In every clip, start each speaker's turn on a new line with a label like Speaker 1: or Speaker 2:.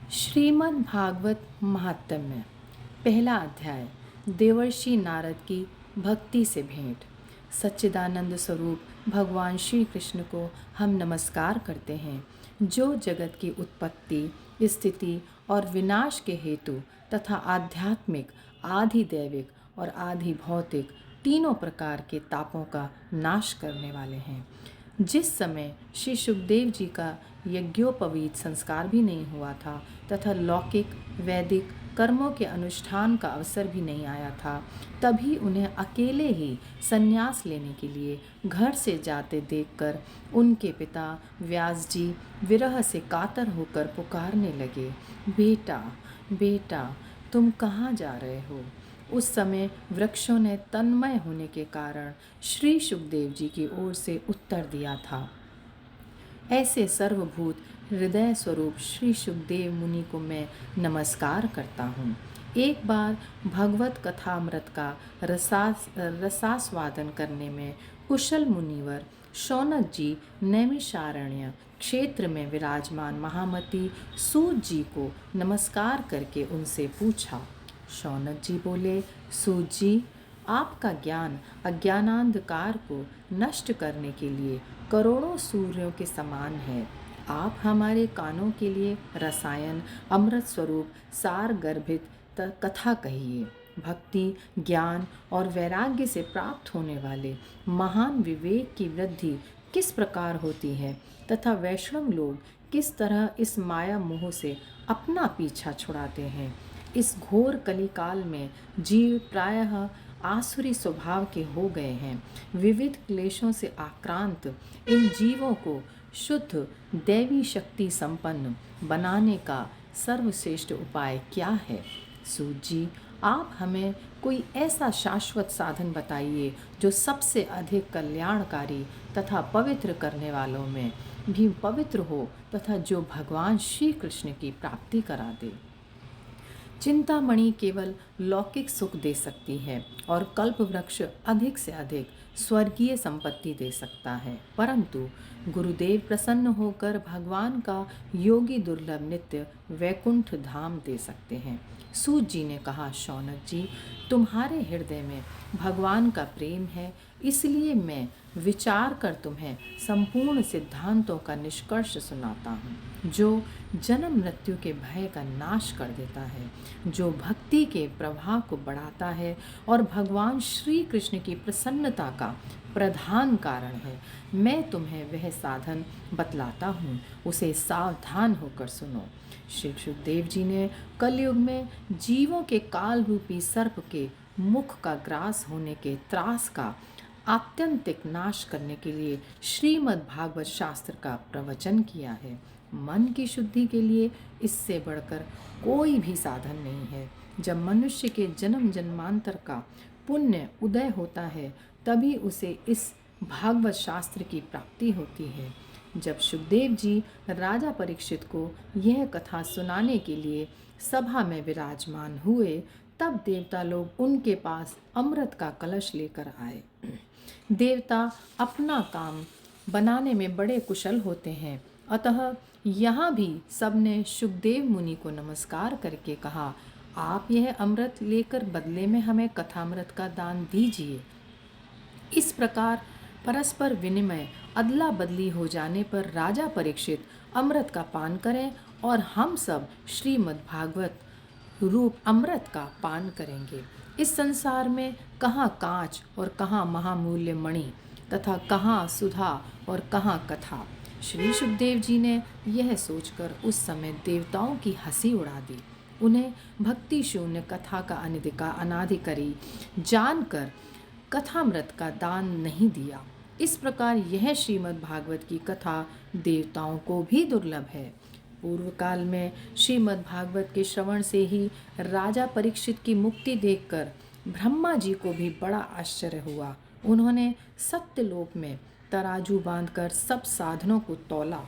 Speaker 1: श्रीमद् भागवत महात्म्य। पहला अध्याय। देवर्षि नारद की भक्ति से भेंट। सच्चिदानंद स्वरूप भगवान श्री कृष्ण को हम नमस्कार करते हैं, जो जगत की उत्पत्ति, स्थिति और विनाश के हेतु तथा आध्यात्मिक, आधि दैविक और आधि भौतिक तीनों प्रकार के तापों का नाश करने वाले हैं। जिस समय श्री सुखदेव जी का यज्ञोपवीत संस्कार भी नहीं हुआ था तथा लौकिक वैदिक कर्मों के अनुष्ठान का अवसर भी नहीं आया था, तभी उन्हें अकेले ही संन्यास लेने के लिए घर से जाते देखकर उनके पिता व्यास जी विरह से कातर होकर पुकारने लगे, बेटा बेटा, तुम कहाँ जा रहे हो। उस समय वृक्षों ने तन्मय होने के कारण श्री सुखदेव जी की ओर से उत्तर दिया था, ऐसे सर्वभूत हृदय स्वरूप श्री सुखदेव मुनि को मैं नमस्कार करता हूँ। एक बार भगवत कथामृत का रसास्वादन करने में कुशल मुनिवर शौनक जी नैमिषारण्य क्षेत्र में विराजमान महामती सूत जी को नमस्कार करके उनसे पूछा। शौनक जी बोले, सूत जी, आपका ज्ञान अज्ञानांधकार को नष्ट करने के लिए करोड़ों सूर्यों के समान है। आप हमारे कानों के लिए रसायन अमृत स्वरूप सार गर्भित कथा कहिए। भक्ति, ज्ञान और वैराग्य से प्राप्त होने वाले महान विवेक की वृद्धि किस प्रकार होती है तथा वैष्णव लोग किस तरह इस माया मोह से अपना पीछा छुड़ाते हैं। इस घोर कलिकाल में जीव प्रायः आसुरी स्वभाव के हो गए हैं। विविध क्लेशों से आक्रांत इन जीवों को शुद्ध दैवी शक्ति संपन्न बनाने का सर्वश्रेष्ठ उपाय क्या है। सूत जी, आप हमें कोई ऐसा शाश्वत साधन बताइए जो सबसे अधिक कल्याणकारी तथा पवित्र करने वालों में भी पवित्र हो तथा जो भगवान श्री कृष्ण की प्राप्ति करा दे। चिंतामणि केवल लौकिक सुख दे सकती है और कल्प वृक्ष अधिक से अधिक स्वर्गीय संपत्ति दे सकता है, परंतु गुरुदेव प्रसन्न होकर भगवान का योगी दुर्लभ नित्य वैकुंठ धाम दे सकते हैं। सूत जी ने कहा, शौनक जी, तुम्हारे हृदय में भगवान का प्रेम है, इसलिए मैं विचार कर तुम्हें संपूर्ण सिद्धांतों का निष्कर्ष सुनाता हूँ, जो जन्म मृत्यु के भय का नाश कर देता है, जो भक्ति के प्रवाह को बढ़ाता है और भगवान श्री कृष्ण की प्रसन्नता का प्रधान कारण है। मैं तुम्हें वह साधन बतलाता हूँ, उसे सावधान होकर सुनो। श्री सुखदेव जी ने कलयुग में जीवों के काल रूपी सर्प के मुख का ग्रास होने के त्रास का आत्यंतिक नाश करने के लिए श्रीमद् भागवत शास्त्र का प्रवचन किया है। मन की शुद्धि के लिए इससे बढ़कर कोई भी साधन नहीं है। जब मनुष्य के जन्म जन्मांतर का पुण्य उदय होता है, तभी उसे इस भागवत शास्त्र की प्राप्ति होती है। जब सुखदेव जी राजा परीक्षित को यह कथा सुनाने के लिए सभा में विराजमान हुए, तब देवता लोग उनके पास अमृत का कलश लेकर आए। देवता अपना काम बनाने में बड़े कुशल होते हैं, अतः यहाँ भी सबने सुखदेव मुनि को नमस्कार करके कहा, आप यह अमृत लेकर बदले में हमें कथामृत का दान दीजिए। इस प्रकार परस्पर विनिमय अदला बदली हो जाने पर राजा परीक्षित अमृत का पान करें और हम सब श्रीमद् भागवत रूप अमृत का पान करेंगे। इस संसार में कहाँ कांच और कहाँ महामूल्य मणि तथा कहाँ सुधा और कहाँ कथा। श्री सुखदेव जी ने यह सोचकर उस समय देवताओं की हंसी उड़ा दी। उन्हें भक्ति शून्य कथा का अनाधिकारी जानकर कथामृत का दान नहीं दिया। इस प्रकार यह श्रीमद् भागवत की कथा देवताओं को भी दुर्लभ है। पूर्व काल में श्रीमद् भागवत के श्रवण से ही राजा परीक्षित की मुक्ति देखकर ब्रह्मा जी को भी बड़ा आश्चर्य हुआ। उन्होंने सत्यलोक में तराजू बांधकर सब साधनों को तौला।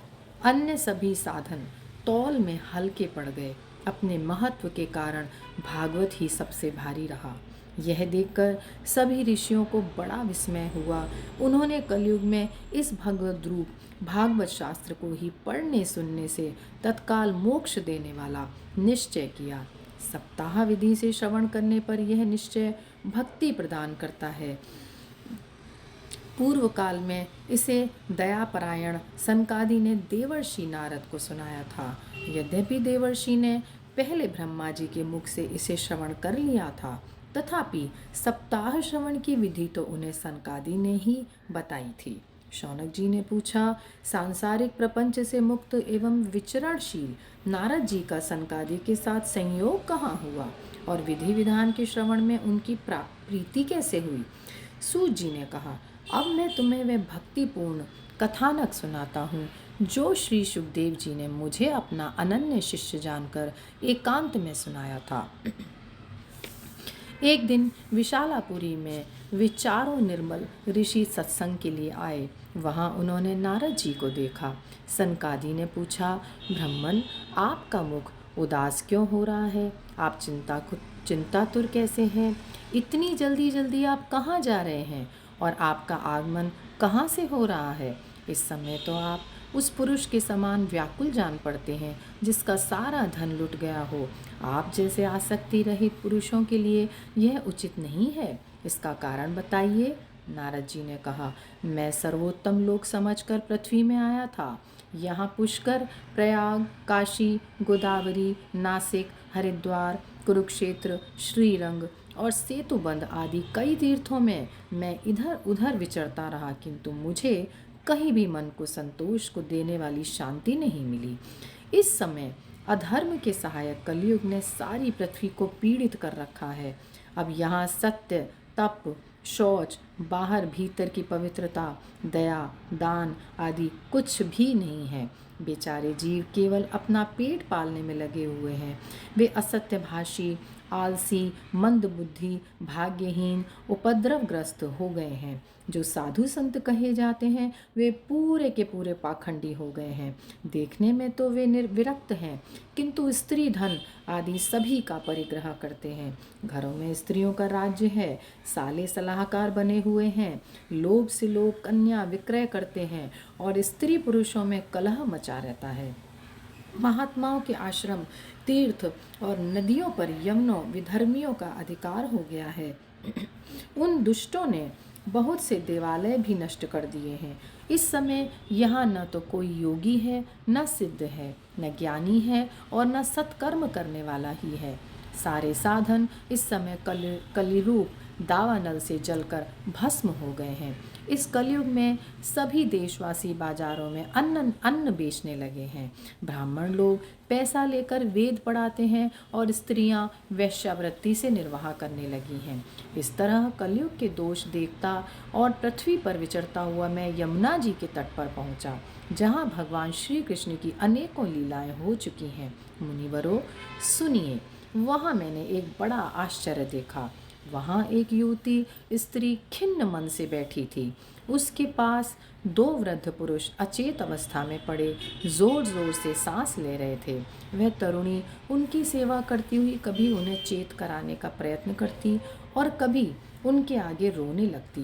Speaker 1: अन्य सभी साधन तौल में हल्के पड़ गए। अपने महत्व के कारण भागवत ही सबसे भारी रहा। यह देखकर सभी ऋषियों को बड़ा विस्मय हुआ। उन्होंने कलयुग में इस भगवद रूप भागवत शास्त्र को ही पढ़ने सुनने से तत्काल मोक्ष देने वाला निश्चय किया। सप्ताह विधि से श्रवण करने पर यह निश्चय भक्ति प्रदान करता है। पूर्व काल में इसे दयापरायण सनकादि ने देवर्षि नारद को सुनाया था। यद्यपि देवर्षि ने पहले ब्रह्मा जी के मुख से इसे श्रवण कर लिया था, तथापि सप्ताह श्रवण की विधि तो उन्हें सनकादि ने ही बताई थी। शौनक जी ने पूछा, सांसारिक प्रपंच से मुक्त एवं विचरणशील नारद जी का सनकादि के साथ संयोग कहाँ हुआ और विधि विधान के श्रवण में उनकी प्रीति कैसे हुई? सूत जी ने कहा, अब मैं तुम्हें वह भक्तिपूर्ण कथानक सुनाता हूँ जो श्री सुखदेव जी ने मुझे अपना अनन्य शिष्य जानकर एकांत में सुनाया था। एक दिन विशालापुरी में वे चारों निर्मल ऋषि सत्संग के लिए आए। वहाँ उन्होंने नारद जी को देखा। सनकादि ने पूछा, ब्राह्मण, आपका मुख उदास क्यों हो रहा है? आप चिंतातुर कैसे हैं? इतनी जल्दी जल्दी आप कहाँ जा रहे हैं और आपका आगमन कहाँ से हो रहा है? इस समय तो आप उस पुरुष के समान व्याकुल जान पड़ते हैं जिसका सारा धन लुट गया हो। आप जैसे आसक्ति रहित पुरुषों के लिए यह उचित नहीं है। इसका कारण बताइए। नारद जी ने कहा, मैं सर्वोत्तम लोक समझकर पृथ्वी में आया था। यहाँ पुष्कर, प्रयाग, काशी, गोदावरी, नासिक, हरिद्वार, कुरुक्षेत्र, श्रीरंग और सेतुबंध आदि कई तीर्थों में मैं इधर उधर विचरता रहा, किंतु मुझे कहीं भी मन को संतोष को देने वाली शांति नहीं मिली। इस समय अधर्म के सहायक कलयुग ने सारी पृथ्वी को पीड़ित कर रखा है। अब यहाँ सत्य, तप, शौच, बाहर भीतर की पवित्रता, दया, दान आदि कुछ भी नहीं है। बेचारे जीव केवल अपना पेट पालने में लगे हुए हैं। वे असत्यभाषी, आलसी, मंदबुद्धि, भाग्यहीन, उपद्रवग्रस्त हो गए हैं। जो साधु संत कहे जाते हैं वे पूरे के पूरे पाखंडी हो गए हैं। देखने में तो वे विरक्त हैं, किंतु स्त्री धन आदि सभी का परिग्रह करते हैं। घरों में स्त्रियों का राज्य है। साले सलाहकार बने हुए हैं। लोभ से लोग कन्या विक्रय करते हैं और स्त्री पुरुषों में कलह मचा रहता है। महात्माओं के आश्रम, तीर्थ और नदियों पर यवनों विधर्मियों का अधिकार हो गया है। उन दुष्टों ने बहुत से देवालय भी नष्ट कर दिए हैं। इस समय यहाँ न तो कोई योगी है, न सिद्ध है, न ज्ञानी है और न सत्कर्म करने वाला ही है। सारे साधन इस समय कलिरूप दावानल से जलकर भस्म हो गए हैं। इस कलयुग में सभी देशवासी बाजारों में अन्न बेचने लगे हैं। ब्राह्मण लोग पैसा लेकर वेद पढ़ाते हैं और स्त्रियां वेश्यावृत्ति से निर्वाह करने लगी हैं। इस तरह कलयुग के दोष देखता और पृथ्वी पर विचरता हुआ मैं यमुना जी के तट पर पहुंचा, जहां भगवान श्री कृष्ण की अनेकों लीलाएं हो चुकी हैं। मुनिवरों, सुनिए, वहां मैंने एक बड़ा आश्चर्य देखा। वहाँ एक युवती स्त्री खिन्न मन से बैठी थी। उसके पास दो वृद्ध पुरुष अचेत अवस्था में पड़े जोर जोर से सांस ले रहे थे। वह तरुणी उनकी सेवा करती हुई कभी उन्हें चेत कराने का प्रयत्न करती और कभी उनके आगे रोने लगती।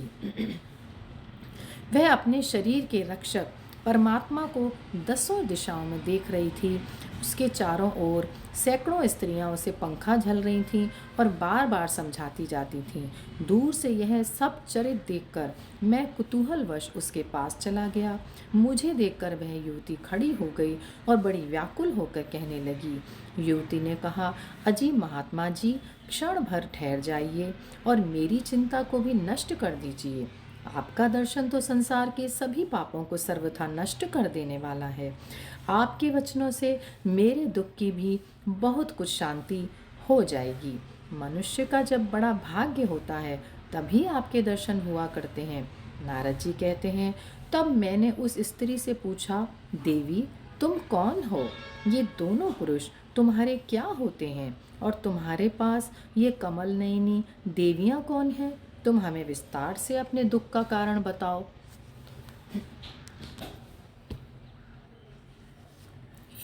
Speaker 1: वह अपने शरीर के रक्षक परमात्मा को दसों दिशाओं में देख रही थी। उसके चारों ओर सैकड़ों स्त्रियां उसे पंखा झल रही थीं और बार बार समझाती जाती थीं। दूर से यह सब चरित देखकर मैं कुतूहलवश उसके पास चला गया। मुझे देखकर वह युवती खड़ी हो गई और बड़ी व्याकुल होकर कहने लगी। युवती ने कहा, अजी महात्मा जी, क्षण भर ठहर जाइए और मेरी चिंता को भी नष्ट कर दीजिए। आपका दर्शन तो संसार के सभी पापों को सर्वथा नष्ट कर देने वाला है। आपके वचनों से मेरे दुख की भी बहुत कुछ शांति हो जाएगी। मनुष्य का जब बड़ा भाग्य होता है तभी आपके दर्शन हुआ करते हैं। नारद जी कहते हैं, तब मैंने उस स्त्री से पूछा, देवी, तुम कौन हो? ये दोनों पुरुष तुम्हारे क्या होते हैं और तुम्हारे पास ये कमल नयनी देवियाँ कौन हैं? तुम हमें विस्तार से अपने दुख का कारण बताओ।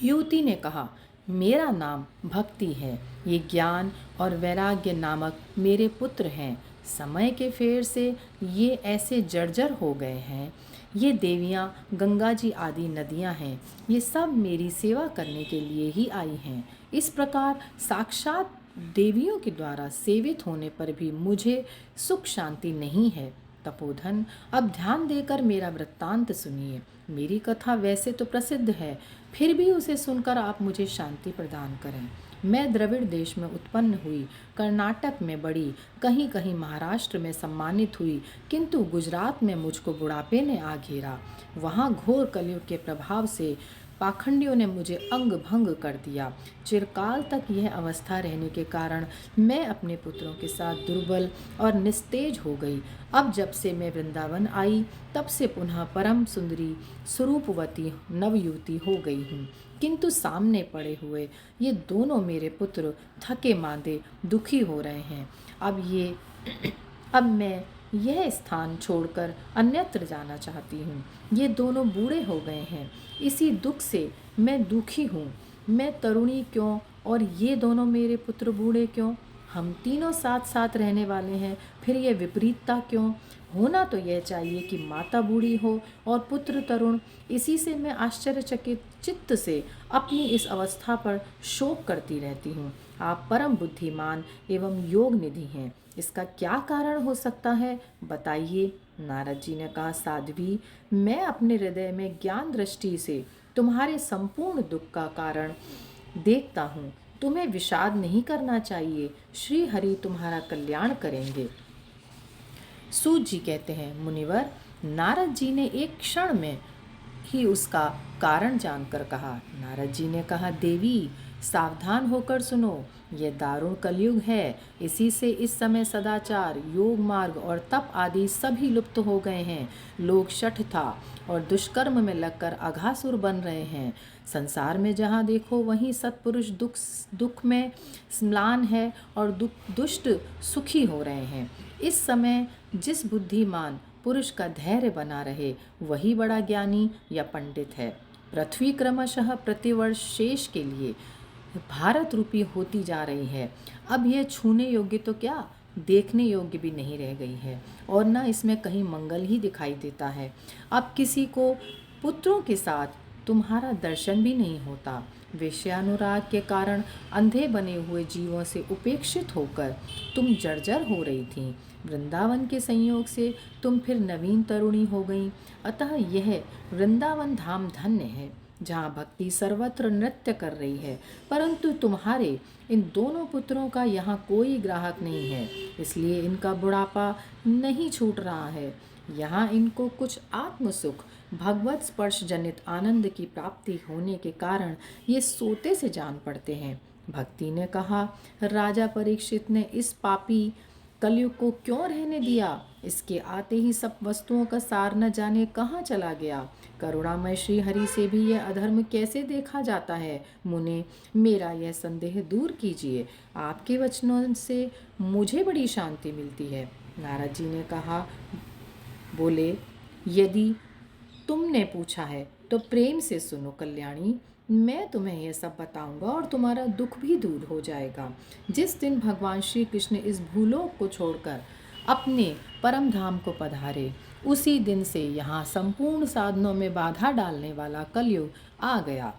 Speaker 1: युवती ने कहा, मेरा नाम भक्ति है। ये ज्ञान और वैराग्य नामक मेरे पुत्र हैं। समय के फेर से ये ऐसे जर्जर हो गए हैं। ये देवियाँ, गंगा जी आदि नदियाँ हैं। ये सब मेरी सेवा करने के लिए ही आई हैं। इस प्रकार साक्षात देवियों के द्वारा सेवित होने पर भी मुझे सुख शांति नहीं है। तपोधन, अब ध्यान देकर मेरा वृत्तांत सुनिए। मेरी कथा वैसे तो प्रसिद्ध है, फिर भी उसे सुनकर आप मुझे शांति प्रदान करें। मैं द्रविड़ देश में उत्पन्न हुई, कर्नाटक में बड़ी, कहीं कहीं महाराष्ट्र में सम्मानित हुई, किंतु गुजरात में मुझको बुढ़ापे ने आ घेरा। वहाँ घोर कलयुग के प्रभाव से पाखंडियों ने मुझे अंग भंग कर दिया। चिरकाल तक यह अवस्था रहने के कारण मैं अपने पुत्रों के साथ दुर्बल और निस्तेज हो गई। अब जब से मैं वृंदावन आई, तब से पुनः परम सुंदरी स्वरूपवती नवयुवती हो गई हूँ। किंतु सामने पड़े हुए ये दोनों मेरे पुत्र थके मांदे दुखी हो रहे हैं। अब मैं यह स्थान छोड़कर अन्यत्र जाना चाहती हूँ। ये दोनों बूढ़े हो गए हैं, इसी दुख से मैं दुखी हूँ। मैं तरुणी क्यों और ये दोनों मेरे पुत्र बूढ़े क्यों? हम तीनों साथ साथ रहने वाले हैं, फिर ये विपरीतता क्यों? होना तो यह चाहिए कि माता बूढ़ी हो और पुत्र तरुण। इसी से मैं आश्चर्यचकित चित्त से अपनी इस अवस्था पर शोक करती रहती हूँ। आप परम बुद्धिमान एवं योग निधि हैं, इसका क्या कारण हो सकता है, बताइए। नारद जी ने कहा, साध्वी, मैं अपने हृदय में ज्ञान दृष्टि से तुम्हारे संपूर्ण दुख का कारण देखता हूँ। तुम्हें विषाद नहीं करना चाहिए, श्री हरि तुम्हारा कल्याण करेंगे। सूत जी कहते हैं, मुनिवर, नारद जी ने एक क्षण में ही उसका कारण जानकर कहा। नारद जी ने कहा, देवी सावधान होकर सुनो, यह दारुण कलयुग है। इसी से इस समय सदाचार, योग मार्ग और तप आदि सभी लुप्त हो गए हैं। लोग शठता और दुष्कर्म में लगकर अघासुर बन रहे हैं। संसार में जहाँ देखो वहीं सत्पुरुष दुख में म्लान है और दुष्ट सुखी हो रहे हैं। इस समय जिस बुद्धिमान पुरुष का धैर्य बना रहे वही बड़ा ज्ञानी या पंडित है। पृथ्वी क्रमशः प्रतिवर्ष शेष के लिए भारत रूपी होती जा रही है। अब यह छूने योग्य तो क्या, देखने योग्य भी नहीं रह गई है, और न इसमें कहीं मंगल ही दिखाई देता है। अब किसी को पुत्रों के साथ तुम्हारा दर्शन भी नहीं होता। विषयानुराग के कारण अंधे बने हुए जीवों से उपेक्षित होकर तुम जर्जर हो रही थी। वृंदावन के संयोग से तुम फिर नवीन तरुणी हो गई। अतः यह वृंदावन धाम धन्य है, जहाँ भक्ति सर्वत्र नृत्य कर रही है। परंतु तुम्हारे इन दोनों पुत्रों का यहाँ कोई ग्राहक नहीं है, इसलिए इनका बुढ़ापा नहीं छूट रहा है। यहाँ इनको कुछ आत्मसुख, भगवत स्पर्श जनित आनंद की प्राप्ति होने के कारण ये सोते से जान पड़ते हैं। भक्ति ने कहा, राजा परीक्षित ने इस पापी कलयुग को क्यों रहने दिया? इसके आते ही सब वस्तुओं का सार न जाने कहाँ चला गया। करुणामय श्री हरि से भी यह अधर्म कैसे देखा जाता है? मुने, मेरा यह संदेह दूर कीजिए। आपके वचनों से मुझे बड़ी शांति मिलती है। नारद जी ने कहा, बोले, यदि तुमने पूछा है तो प्रेम से सुनो कल्याणी। मैं तुम्हें यह सब बताऊंगा और तुम्हारा दुख भी दूर हो जाएगा। जिस दिन भगवान श्री कृष्ण इस भूलोक को छोड़कर अपने परम धाम को पधारे, उसी दिन से यहाँ संपूर्ण साधनों में बाधा डालने वाला कलयुग आ गया।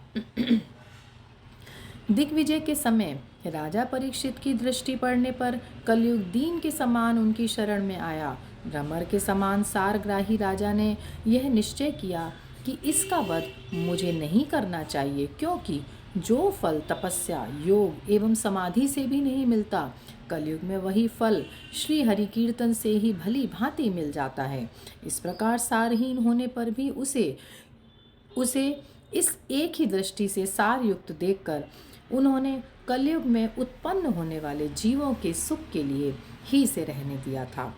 Speaker 1: दिग्विजय के समय राजा परीक्षित की दृष्टि पड़ने पर कलयुग दीन के समान उनकी शरण में आया। भ्रमर के समान सारग्राही राजा ने यह निश्चय किया कि इसका वध मुझे नहीं करना चाहिए, क्योंकि जो फल तपस्या, योग एवं समाधि से भी नहीं मिलता, कलयुग में वही फल श्री हरि कीर्तन से ही भली भांति मिल जाता है। इस प्रकार सारहीन होने पर भी उसे इस एक ही दृष्टि से सार युक्त देखकर उन्होंने कलयुग में उत्पन्न होने वाले जीवों के सुख के लिए ही से रहने दिया था।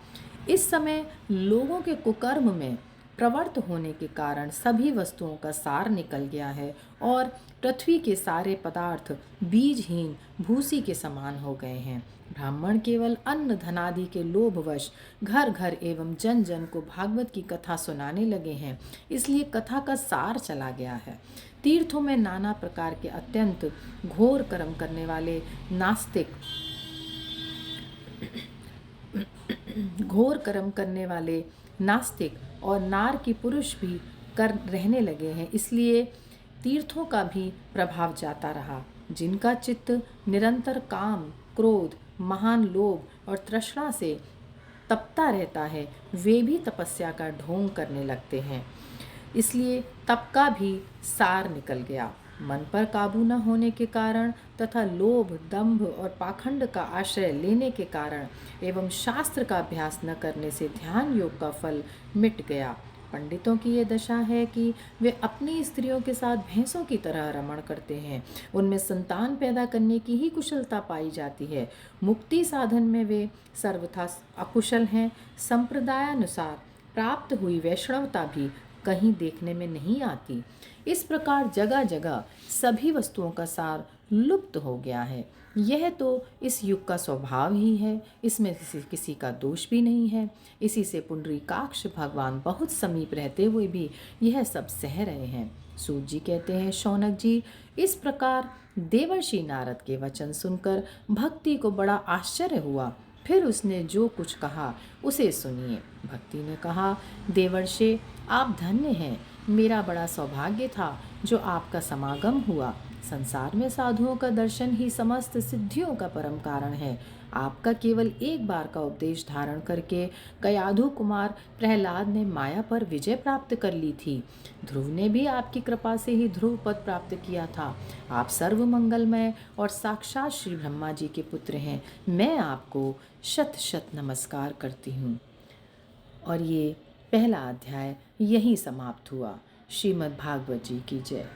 Speaker 1: इस समय लोगों के कुकर्म में प्रवृत्त होने के कारण सभी वस्तुओं का सार निकल गया है और पृथ्वी के सारे पदार्थ बीजहीन भूसी के समान हो गए हैं। ब्राह्मण केवल अन्न धनादि के लोभवश घर घर एवं जन जन को भागवत की कथा सुनाने लगे हैं, इसलिए कथा का सार चला गया है। तीर्थों में नाना प्रकार के अत्यंत घोर कर्म करने वाले नास्तिक और नार की पुरुष भी कर रहने लगे हैं, इसलिए तीर्थों का भी प्रभाव जाता रहा। जिनका चित्त निरंतर काम, क्रोध, महान लोभ और तृष्णा से तपता रहता है, वे भी तपस्या का ढोंग करने लगते हैं, इसलिए तप का भी सार निकल गया। मन पर काबू न होने के कारण तथा लोभ, दंभ और पाखंड का आश्रय लेने के कारण एवं शास्त्र का अभ्यास न करने से ध्यान योग का फल मिट गया। पंडितों की ये दशा है कि वे अपनी स्त्रियों के साथ भैंसों की तरह रमण करते हैं, उनमें संतान पैदा करने की ही कुशलता पाई जाती है। मुक्ति साधन में वे सर्वथा अकुशल हैं। संप्रदायानुसार प्राप्त हुई वैष्णवता भी कहीं देखने में नहीं आती। इस प्रकार जगह जगह सभी वस्तुओं का सार लुप्त हो गया है। यह तो इस युग का स्वभाव ही है, इसमें किसी का दोष भी नहीं है। इसी से पुंडरीकाक्ष भगवान बहुत समीप रहते हुए भी यह सब सह रहे हैं। सूत जी कहते हैं, शौनक जी, इस प्रकार देवर्षि नारद के वचन सुनकर भक्ति को बड़ा आश्चर्य हुआ। फिर उसने जो कुछ कहा उसे सुनिए। भक्ति ने कहा, देवर्षि, आप धन्य हैं। मेरा बड़ा सौभाग्य था जो आपका समागम हुआ। संसार में साधुओं का दर्शन ही समस्त सिद्धियों का परम कारण है। आपका केवल एक बार का उपदेश धारण करके कयाधु कुमार प्रहलाद ने माया पर विजय प्राप्त कर ली थी। ध्रुव ने भी आपकी कृपा से ही ध्रुव पद प्राप्त किया था। आप सर्व मंगलमय और साक्षात श्री ब्रह्मा जी के पुत्र हैं। मैं आपको शत शत नमस्कार करती हूँ। और ये पहला अध्याय यहीं समाप्त हुआ। श्रीमद् भागवत जी की जय।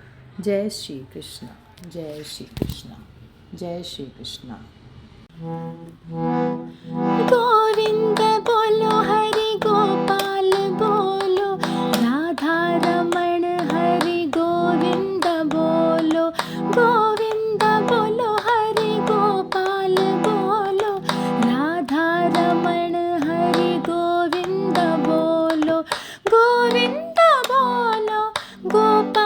Speaker 1: जय श्री कृष्ण, जय श्री कृष्ण, जय श्री कृष्ण।
Speaker 2: गोविंद बोलो, हरि गोपाल बोलो, राधा रमण हरि गोविंद बोलो। गोविंद बोलो, हरि गोपाल बोलो, राधा रमण हरि गोविंद बोलो। गोविंद बोलो, गोपाल